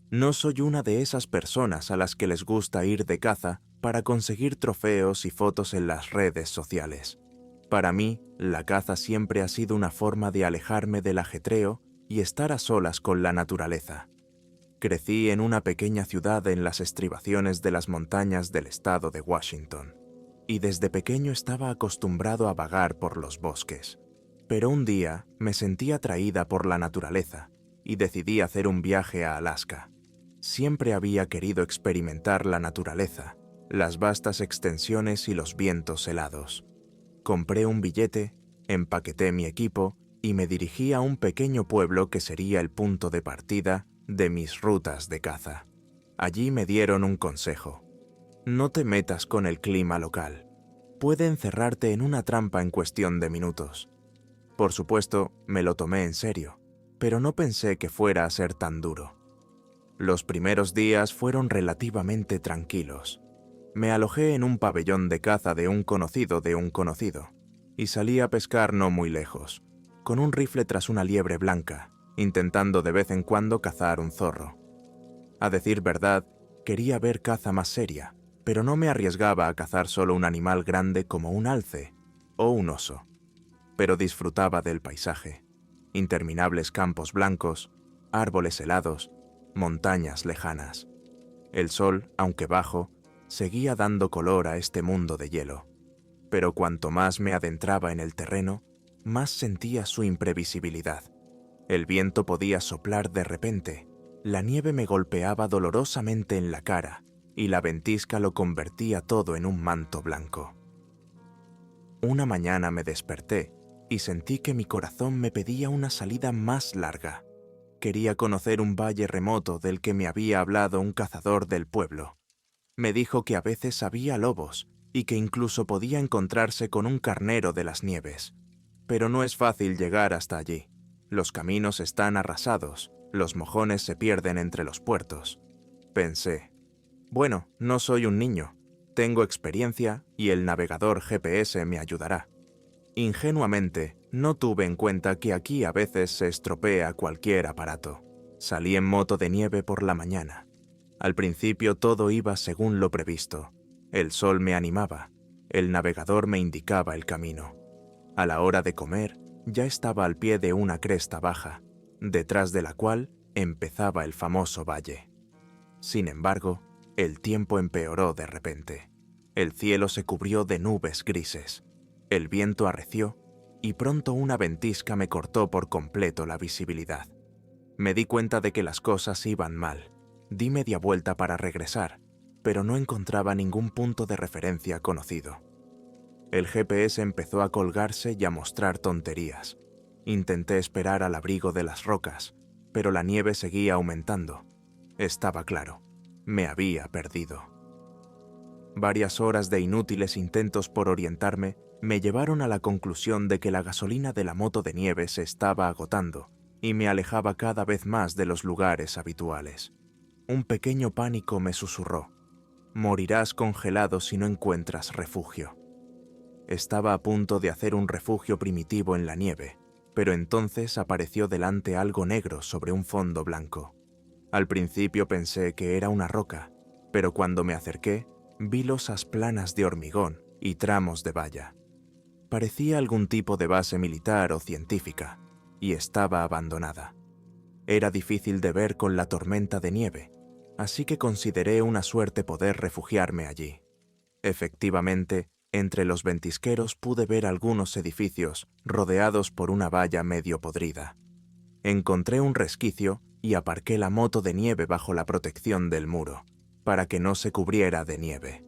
No soy una de esas personas a las que les gusta ir de caza para conseguir trofeos y fotos en las redes sociales. Para mí, la caza siempre ha sido una forma de alejarme del ajetreo y estar a solas con la naturaleza. Crecí en una pequeña ciudad en las estribaciones de las montañas del estado de Washington, y desde pequeño estaba acostumbrado a vagar por los bosques. Pero un día me sentí atraída por la naturaleza y decidí hacer un viaje a Alaska. Siempre había querido experimentar la naturaleza, las vastas extensiones y los vientos helados. Compré un billete, empaqueté mi equipo y me dirigí a un pequeño pueblo que sería el punto de partida de mis rutas de caza. Allí me dieron un consejo. No te metas con el clima local. Puede encerrarte en una trampa en cuestión de minutos. Por supuesto, me lo tomé en serio, pero no pensé que fuera a ser tan duro. Los primeros días fueron relativamente tranquilos. Me alojé en un pabellón de caza de un conocido y salí a pescar no muy lejos, con un rifle tras una liebre blanca, intentando de vez en cuando cazar un zorro. A decir verdad, quería ver caza más seria, pero no me arriesgaba a cazar solo un animal grande como un alce o un oso. Pero disfrutaba del paisaje: interminables campos blancos, árboles helados, montañas lejanas. El sol, aunque bajo, seguía dando color a este mundo de hielo. Pero cuanto más me adentraba en el terreno, más sentía su imprevisibilidad. El viento podía soplar de repente, la nieve me golpeaba dolorosamente en la cara y la ventisca lo convertía todo en un manto blanco. Una mañana me desperté y sentí que mi corazón me pedía una salida más larga. Quería conocer un valle remoto del que me había hablado un cazador del pueblo. Me dijo que a veces había lobos y que incluso podía encontrarse con un carnero de las nieves. Pero no es fácil llegar hasta allí. Los caminos están arrasados, los mojones se pierden entre los puertos. Pensé, bueno, no soy un niño, tengo experiencia y el navegador GPS me ayudará. Ingenuamente, no tuve en cuenta que aquí a veces se estropea cualquier aparato. Salí en moto de nieve por la mañana. Al principio todo iba según lo previsto. El sol me animaba, el navegador me indicaba el camino. A la hora de comer, ya estaba al pie de una cresta baja, detrás de la cual empezaba el famoso valle. Sin embargo, el tiempo empeoró de repente. El cielo se cubrió de nubes grises. El viento arreció y pronto una ventisca me cortó por completo la visibilidad. Me di cuenta de que las cosas iban mal. Di media vuelta para regresar, pero no encontraba ningún punto de referencia conocido. El GPS empezó a colgarse y a mostrar tonterías. Intenté esperar al abrigo de las rocas, pero la nieve seguía aumentando. Estaba claro, me había perdido. Varias horas de inútiles intentos por orientarme me llevaron a la conclusión de que la gasolina de la moto de nieve se estaba agotando y me alejaba cada vez más de los lugares habituales. Un pequeño pánico me susurró: morirás congelado si no encuentras refugio. Estaba a punto de hacer un refugio primitivo en la nieve, pero entonces apareció delante algo negro sobre un fondo blanco. Al principio pensé que era una roca, pero cuando me acerqué, vi losas planas de hormigón y tramos de valla. Parecía algún tipo de base militar o científica, y estaba abandonada. Era difícil de ver con la tormenta de nieve, así que consideré una suerte poder refugiarme allí. Efectivamente, entre los ventisqueros pude ver algunos edificios rodeados por una valla medio podrida. Encontré un resquicio y aparqué la moto de nieve bajo la protección del muro, para que no se cubriera de nieve.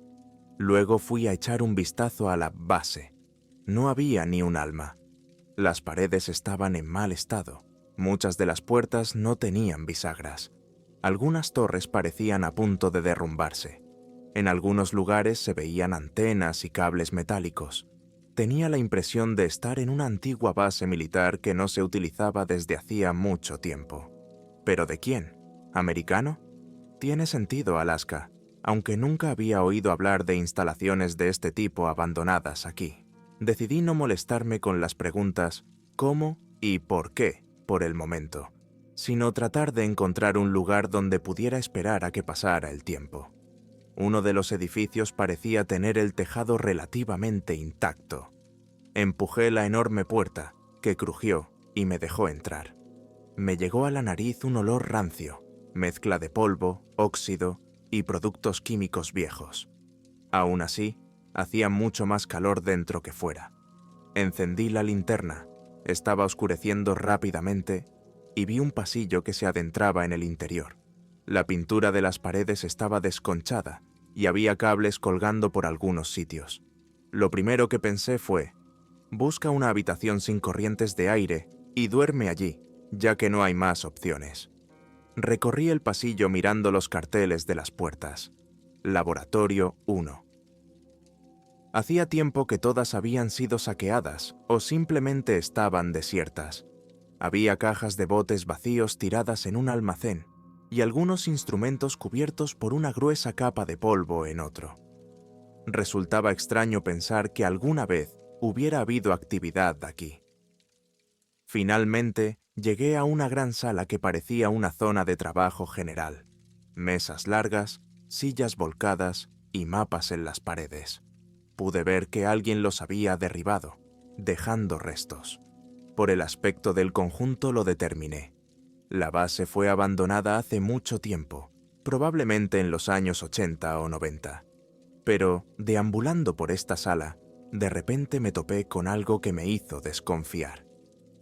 Luego fui a echar un vistazo a la base. No había ni un alma. Las paredes estaban en mal estado. Muchas de las puertas no tenían bisagras. Algunas torres parecían a punto de derrumbarse. En algunos lugares se veían antenas y cables metálicos. Tenía la impresión de estar en una antigua base militar que no se utilizaba desde hacía mucho tiempo. ¿Pero de quién? ¿Americano? Tiene sentido, Alaska, aunque nunca había oído hablar de instalaciones de este tipo abandonadas aquí. Decidí no molestarme con las preguntas ¿cómo y por qué por el momento. sino tratar de encontrar un lugar donde pudiera esperar a que pasara el tiempo. Uno de los edificios parecía tener el tejado relativamente intacto. Empujé la enorme puerta, que crujió, y me dejó entrar. Me llegó a la nariz un olor rancio, mezcla de polvo, óxido y productos químicos viejos. Aún así, hacía mucho más calor dentro que fuera. Encendí la linterna, estaba oscureciendo rápidamente y vi un pasillo que se adentraba en el interior. La pintura de las paredes estaba desconchada y había cables colgando por algunos sitios. Lo primero que pensé fue: busca una habitación sin corrientes de aire y duerme allí, ya que no hay más opciones. Recorrí el pasillo mirando los carteles de las puertas. Laboratorio 1. Hacía tiempo que todas habían sido saqueadas o simplemente estaban desiertas. Había cajas de botes vacíos tiradas en un almacén y algunos instrumentos cubiertos por una gruesa capa de polvo en otro. Resultaba extraño pensar que alguna vez hubiera habido actividad aquí. Finalmente, llegué a una gran sala que parecía una zona de trabajo general. Mesas largas, sillas volcadas y mapas en las paredes. Pude ver que alguien los había derribado, dejando restos. Por el aspecto del conjunto lo determiné. La base fue abandonada hace mucho tiempo, probablemente en los años 80 o 90. Pero, deambulando por esta sala, de repente me topé con algo que me hizo desconfiar.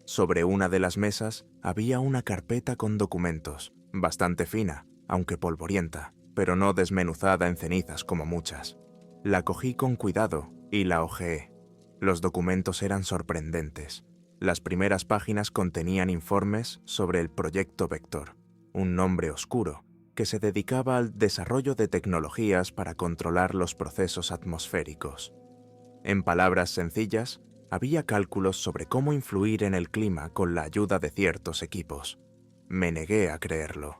Sobre una de las mesas había una carpeta con documentos, bastante fina, aunque polvorienta, pero no desmenuzada en cenizas como muchas. La cogí con cuidado y la hojeé. Los documentos eran sorprendentes. Las primeras páginas contenían informes sobre el Proyecto Vector, un nombre oscuro que se dedicaba al desarrollo de tecnologías para controlar los procesos atmosféricos. En palabras sencillas, había cálculos sobre cómo influir en el clima con la ayuda de ciertos equipos. Me negué a creerlo.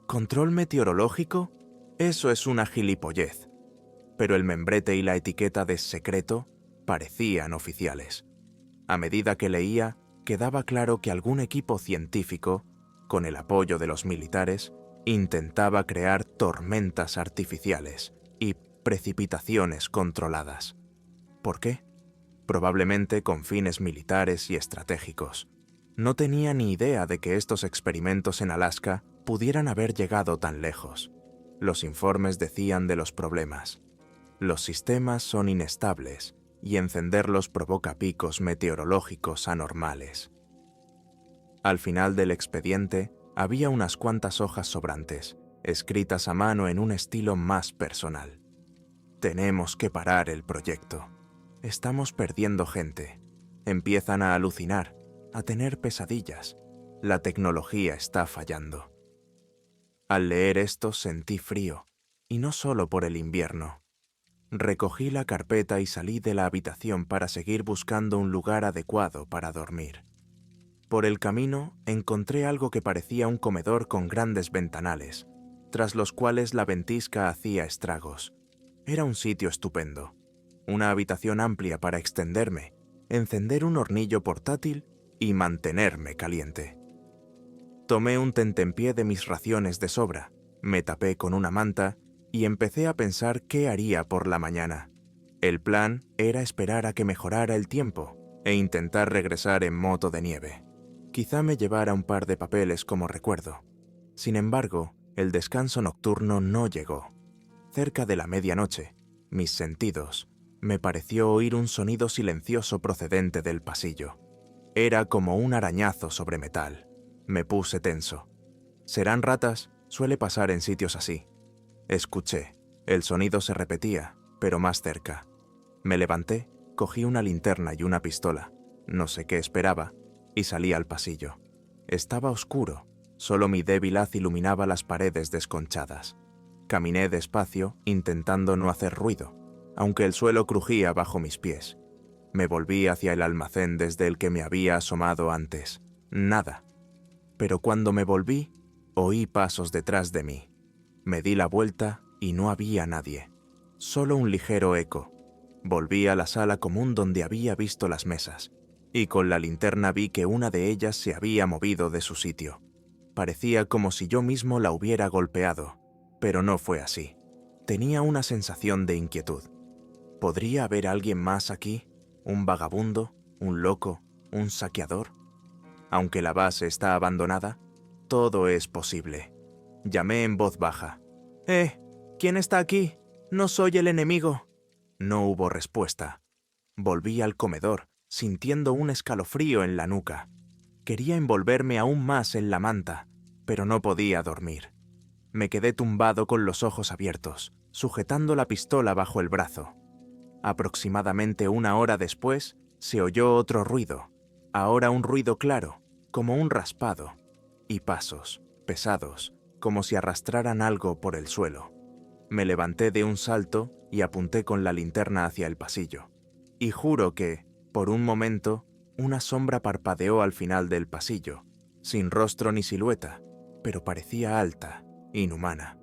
¿Control meteorológico? Eso es una gilipollez. Pero el membrete y la etiqueta de secreto parecían oficiales. A medida que leía, quedaba claro que algún equipo científico, con el apoyo de los militares, intentaba crear tormentas artificiales y precipitaciones controladas. ¿Por qué? Probablemente con fines militares y estratégicos. No tenía ni idea de que estos experimentos en Alaska pudieran haber llegado tan lejos. Los informes decían de los problemas. Los sistemas son inestables y encenderlos provoca picos meteorológicos anormales. Al final del expediente había unas cuantas hojas sobrantes, escritas a mano en un estilo más personal. Tenemos que parar el proyecto. Estamos perdiendo gente. Empiezan a alucinar, a tener pesadillas. La tecnología está fallando. Al leer esto sentí frío, y no solo por el invierno. Recogí la carpeta y salí de la habitación para seguir buscando un lugar adecuado para dormir. Por el camino encontré algo que parecía un comedor con grandes ventanales, tras los cuales la ventisca hacía estragos. Era un sitio estupendo. Una habitación amplia para extenderme, encender un hornillo portátil y mantenerme caliente. Tomé un tentempié de mis raciones de sobra, me tapé con una manta y empecé a pensar qué haría por la mañana. El plan era esperar a que mejorara el tiempo e intentar regresar en moto de nieve. Quizá me llevara un par de papeles como recuerdo. Sin embargo, el descanso nocturno no llegó. Cerca de la medianoche, mis sentidos, me pareció oír un sonido silencioso procedente del pasillo. Era como un arañazo sobre metal. Me puse tenso. ¿Serán ratas? Suele pasar en sitios así. Escuché. El sonido se repetía, pero más cerca. Me levanté, cogí una linterna y una pistola. No sé qué esperaba, y salí al pasillo. Estaba oscuro. Solo mi débil haz iluminaba las paredes desconchadas. Caminé despacio, intentando no hacer ruido, aunque el suelo crujía bajo mis pies. Me volví hacia el almacén desde el que me había asomado antes. Nada. Pero cuando me volví, oí pasos detrás de mí. Me di la vuelta y no había nadie. Solo un ligero eco. Volví a la sala común donde había visto las mesas, y con la linterna vi que una de ellas se había movido de su sitio. Parecía como si yo mismo la hubiera golpeado, pero no fue así. Tenía una sensación de inquietud. ¿Podría haber alguien más aquí? ¿Un vagabundo? ¿Un loco? ¿Un saqueador? Aunque la base está abandonada, todo es posible. Llamé en voz baja. ¿Quién está aquí? No soy el enemigo. No hubo respuesta. Volví al comedor, sintiendo un escalofrío en la nuca. Quería envolverme aún más en la manta, pero no podía dormir. Me quedé tumbado con los ojos abiertos, sujetando la pistola bajo el brazo. Aproximadamente 1 hora después, se oyó otro ruido, ahora un ruido claro, como un raspado, y pasos, pesados, como si arrastraran algo por el suelo. Me levanté de un salto y apunté con la linterna hacia el pasillo. Y juro que, por un momento, una sombra parpadeó al final del pasillo, sin rostro ni silueta, pero parecía alta, inhumana.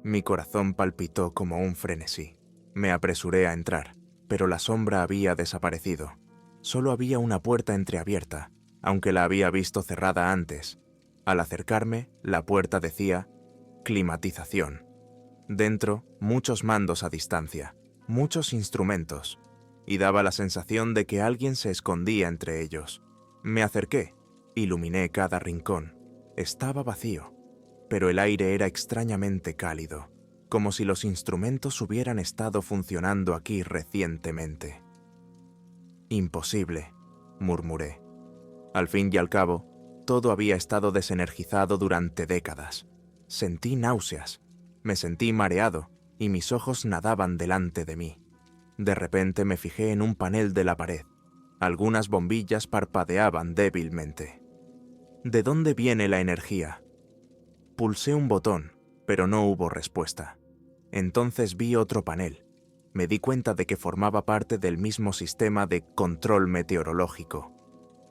Mi corazón palpitó como un frenesí. Me apresuré a entrar, pero la sombra había desaparecido. Solo había una puerta entreabierta, aunque la había visto cerrada antes. Al acercarme, la puerta decía climatización. Dentro, muchos mandos a distancia, muchos instrumentos, y daba la sensación de que alguien se escondía entre ellos. Me acerqué, iluminé cada rincón. Estaba vacío, pero el aire era extrañamente cálido, como si los instrumentos hubieran estado funcionando aquí recientemente. Imposible, murmuré. Al fin y al cabo, todo había estado desenergizado durante décadas. Sentí náuseas, me sentí mareado y mis ojos nadaban delante de mí. De repente me fijé en un panel de la pared. Algunas bombillas parpadeaban débilmente. ¿De dónde viene la energía? Pulsé un botón, pero no hubo respuesta. Entonces vi otro panel. Me di cuenta de que formaba parte del mismo sistema de control meteorológico.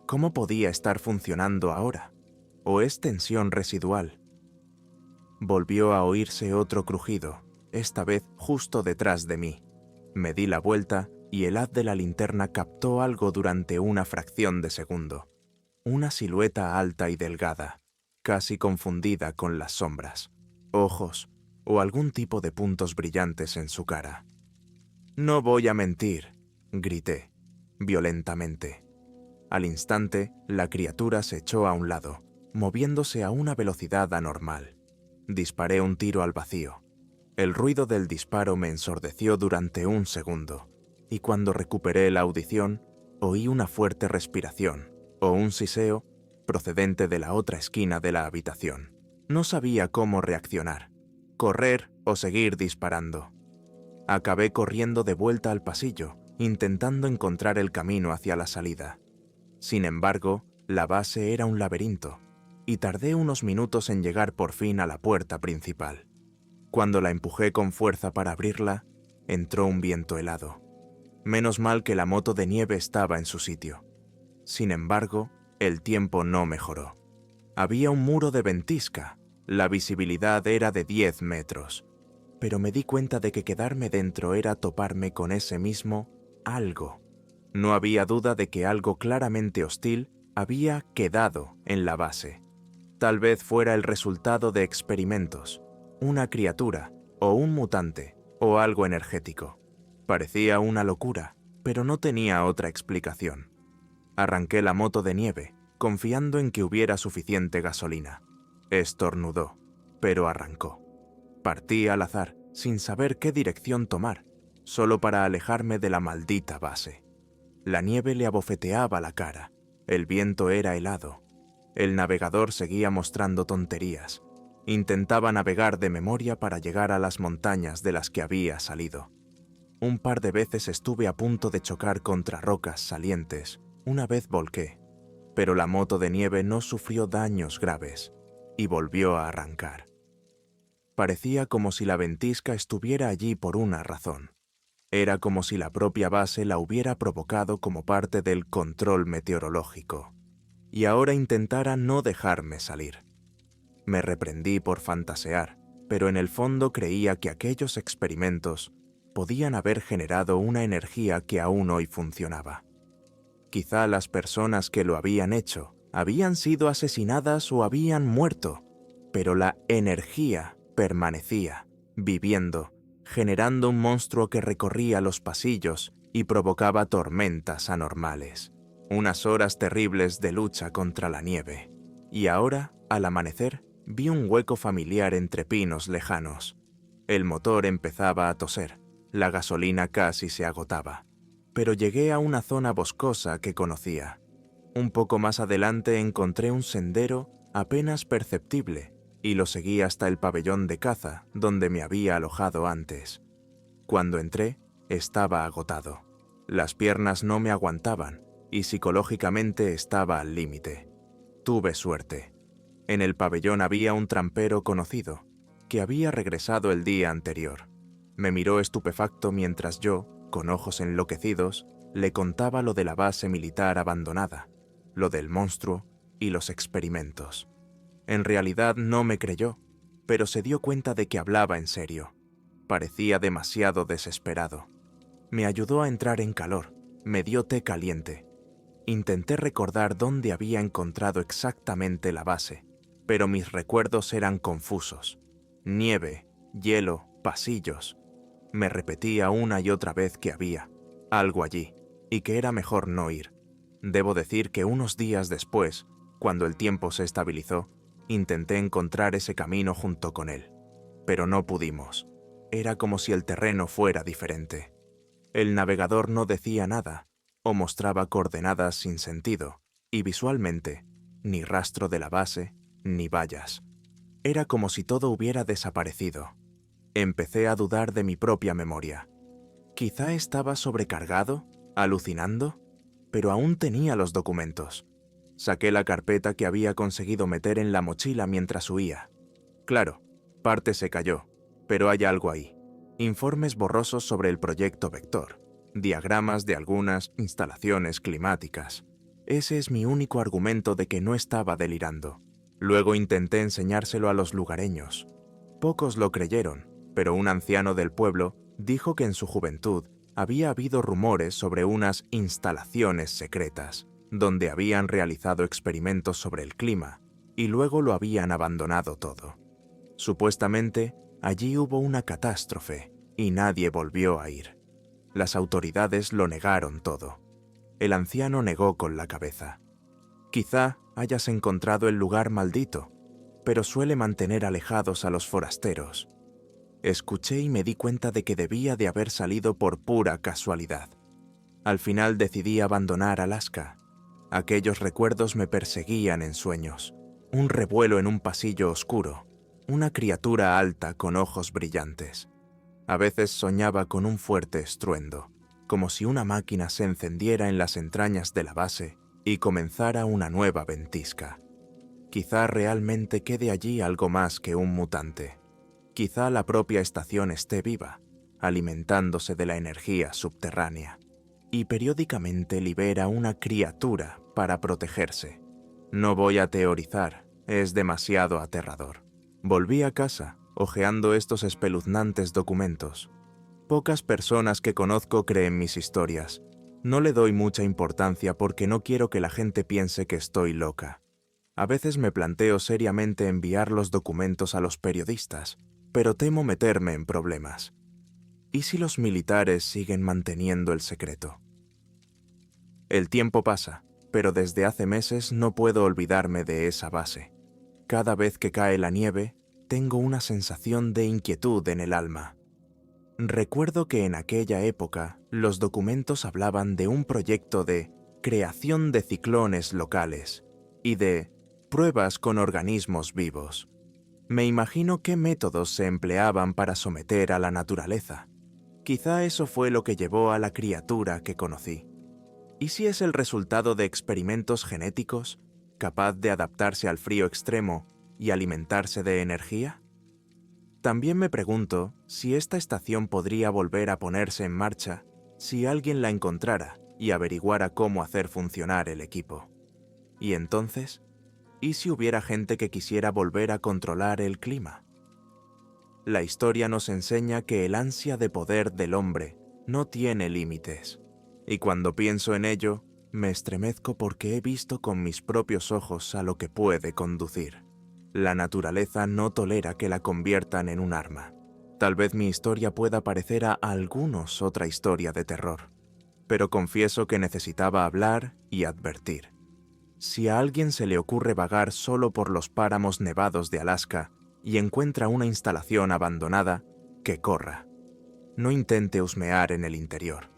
¿Cómo podía estar funcionando ahora? ¿O es tensión residual? Volvió a oírse otro crujido, esta vez justo detrás de mí. Me di la vuelta y el haz de la linterna captó algo durante una fracción de segundo. Una silueta alta y delgada, casi confundida con las sombras, ojos o algún tipo de puntos brillantes en su cara. «No voy a mentir», grité, violentamente. Al instante, la criatura se echó a un lado, moviéndose a una velocidad anormal. Disparé un tiro al vacío. El ruido del disparo me ensordeció durante un segundo, y cuando recuperé la audición, oí una fuerte respiración, o un siseo, procedente de la otra esquina de la habitación. No sabía cómo reaccionar, correr o seguir disparando. Acabé corriendo de vuelta al pasillo, intentando encontrar el camino hacia la salida. Sin embargo, la base era un laberinto, y tardé unos minutos en llegar por fin a la puerta principal. Cuando la empujé con fuerza para abrirla, entró un viento helado. Menos mal que la moto de nieve estaba en su sitio. Sin embargo, el tiempo no mejoró. Había un muro de ventisca, la visibilidad era de 10 metros, pero me di cuenta de que quedarme dentro era toparme con ese mismo algo. No había duda de que algo claramente hostil había quedado en la base. Tal vez fuera el resultado de experimentos, una criatura, o un mutante, o algo energético. Parecía una locura, pero no tenía otra explicación. Arranqué la moto de nieve, confiando en que hubiera suficiente gasolina. Estornudó, pero arrancó. Partí al azar, sin saber qué dirección tomar, solo para alejarme de la maldita base. La nieve le abofeteaba la cara, el viento era helado. El navegador seguía mostrando tonterías. Intentaba navegar de memoria para llegar a las montañas de las que había salido. Un par de veces estuve a punto de chocar contra rocas salientes. Una vez volqué, pero la moto de nieve no sufrió daños graves y volvió a arrancar. Parecía como si la ventisca estuviera allí por una razón. Era como si la propia base la hubiera provocado como parte del control meteorológico, y ahora intentara no dejarme salir. Me reprendí por fantasear, pero en el fondo creía que aquellos experimentos podían haber generado una energía que aún hoy funcionaba. Quizá las personas que lo habían hecho Habían sido asesinadas o habían muerto, pero la energía permanecía, viviendo, generando un monstruo que recorría los pasillos y provocaba tormentas anormales. Unas horas terribles de lucha contra la nieve. Y ahora, al amanecer, vi un hueco familiar entre pinos lejanos. El motor empezaba a toser, la gasolina casi se agotaba. Pero llegué a una zona boscosa que conocía. Un poco más adelante encontré un sendero apenas perceptible y lo seguí hasta el pabellón de caza donde me había alojado antes. Cuando entré, estaba agotado. Las piernas no me aguantaban y psicológicamente estaba al límite. Tuve suerte. En el pabellón había un trampero conocido, que había regresado el día anterior. Me miró estupefacto mientras yo, con ojos enloquecidos, le contaba lo de la base militar abandonada, lo del monstruo y los experimentos. En realidad no me creyó, pero se dio cuenta de que hablaba en serio. Parecía demasiado desesperado. Me ayudó a entrar en calor, me dio té caliente. Intenté recordar dónde había encontrado exactamente la base, pero mis recuerdos eran confusos. Nieve, hielo, pasillos. Me repetía una y otra vez que había algo allí y que era mejor no ir. Debo decir que unos días después, cuando el tiempo se estabilizó, intenté encontrar ese camino junto con él, pero no pudimos. Era como si el terreno fuera diferente. El navegador no decía nada, o mostraba coordenadas sin sentido, y visualmente, ni rastro de la base, ni vallas. Era como si todo hubiera desaparecido. Empecé a dudar de mi propia memoria. Quizá estaba sobrecargado, alucinando, pero aún tenía los documentos. Saqué la carpeta que había conseguido meter en la mochila mientras huía. Claro, parte se cayó, pero hay algo ahí. Informes borrosos sobre el proyecto Vector, diagramas de algunas instalaciones climáticas. Ese es mi único argumento de que no estaba delirando. Luego intenté enseñárselo a los lugareños. Pocos lo creyeron, pero un anciano del pueblo dijo que en su juventud había habido rumores sobre unas instalaciones secretas, donde habían realizado experimentos sobre el clima, y luego lo habían abandonado todo. Supuestamente, allí hubo una catástrofe, y nadie volvió a ir. Las autoridades lo negaron todo. El anciano negó con la cabeza. Quizá hayas encontrado el lugar maldito, pero suele mantener alejados a los forasteros. Escuché y me di cuenta de que debía de haber salido por pura casualidad. Al final decidí abandonar Alaska. Aquellos recuerdos me perseguían en sueños. Un revuelo en un pasillo oscuro, una criatura alta con ojos brillantes. A veces soñaba con un fuerte estruendo, como si una máquina se encendiera en las entrañas de la base y comenzara una nueva ventisca. Quizá realmente quede allí algo más que un mutante. Quizá la propia estación esté viva, alimentándose de la energía subterránea, y periódicamente libera una criatura para protegerse. No voy a teorizar, es demasiado aterrador. Volví a casa, hojeando estos espeluznantes documentos. Pocas personas que conozco creen mis historias. No le doy mucha importancia porque no quiero que la gente piense que estoy loca. A veces me planteo seriamente enviar los documentos a los periodistas, pero temo meterme en problemas. ¿Y si los militares siguen manteniendo el secreto? El tiempo pasa, pero desde hace meses no puedo olvidarme de esa base. Cada vez que cae la nieve, tengo una sensación de inquietud en el alma. Recuerdo que en aquella época los documentos hablaban de un proyecto de creación de ciclones locales y de pruebas con organismos vivos. Me imagino qué métodos se empleaban para someter a la naturaleza. Quizá eso fue lo que llevó a la criatura que conocí. ¿Y si es el resultado de experimentos genéticos, capaz de adaptarse al frío extremo y alimentarse de energía? También me pregunto si esta estación podría volver a ponerse en marcha si alguien la encontrara y averiguara cómo hacer funcionar el equipo. Y entonces, ¿y si hubiera gente que quisiera volver a controlar el clima? La historia nos enseña que el ansia de poder del hombre no tiene límites, y cuando pienso en ello, Me estremezco porque he visto con mis propios ojos a lo que puede conducir. La naturaleza no tolera que la conviertan en un arma. Tal vez mi historia pueda parecer a algunos otra historia de terror, pero confieso que necesitaba hablar y advertir. Si a alguien se le ocurre vagar solo por los páramos nevados de Alaska y encuentra una instalación abandonada, que corra. No intente husmear en el interior.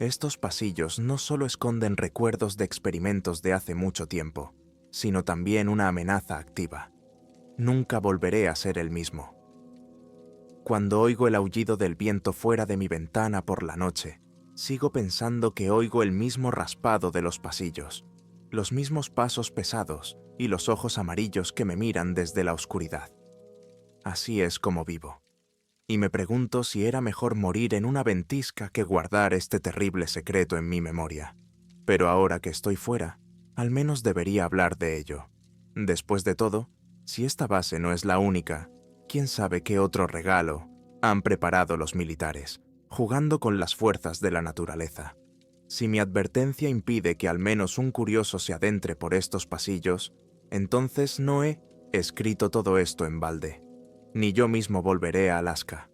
Estos pasillos no solo esconden recuerdos de experimentos de hace mucho tiempo, sino también una amenaza activa. Nunca volveré a ser el mismo. Cuando oigo el aullido del viento fuera de mi ventana por la noche, sigo pensando que oigo el mismo raspado de los pasillos, los mismos pasos pesados y los ojos amarillos que me miran desde la oscuridad. Así es como vivo. Y me pregunto si era mejor morir en una ventisca que guardar este terrible secreto en mi memoria. Pero ahora que estoy fuera, al menos debería hablar de ello. Después de todo, si esta base no es la única, quién sabe qué otro regalo han preparado los militares, jugando con las fuerzas de la naturaleza. Si mi advertencia impide que al menos un curioso se adentre por estos pasillos, entonces no he escrito todo esto en balde. Ni yo mismo volveré a Alaska.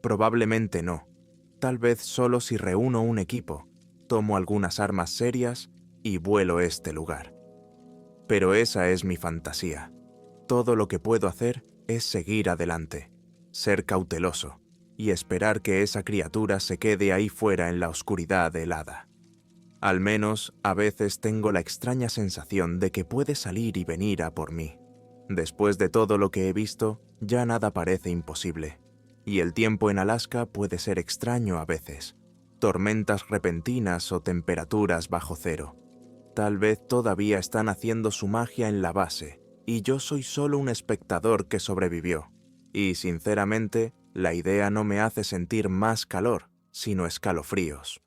Probablemente no. Tal vez solo si reúno un equipo, tomo algunas armas serias y vuelo este lugar. Pero esa es mi fantasía. Todo lo que puedo hacer es seguir adelante, ser cauteloso y esperar que esa criatura se quede ahí fuera en la oscuridad helada. Al menos, a veces tengo la extraña sensación de que puede salir y venir a por mí. Después de todo lo que he visto, ya nada parece imposible. Y el tiempo en Alaska puede ser extraño a veces. Tormentas repentinas o temperaturas bajo cero. Tal vez todavía están haciendo su magia en la base, y yo soy solo un espectador que sobrevivió. Y, sinceramente, la idea no me hace sentir más calor, sino escalofríos.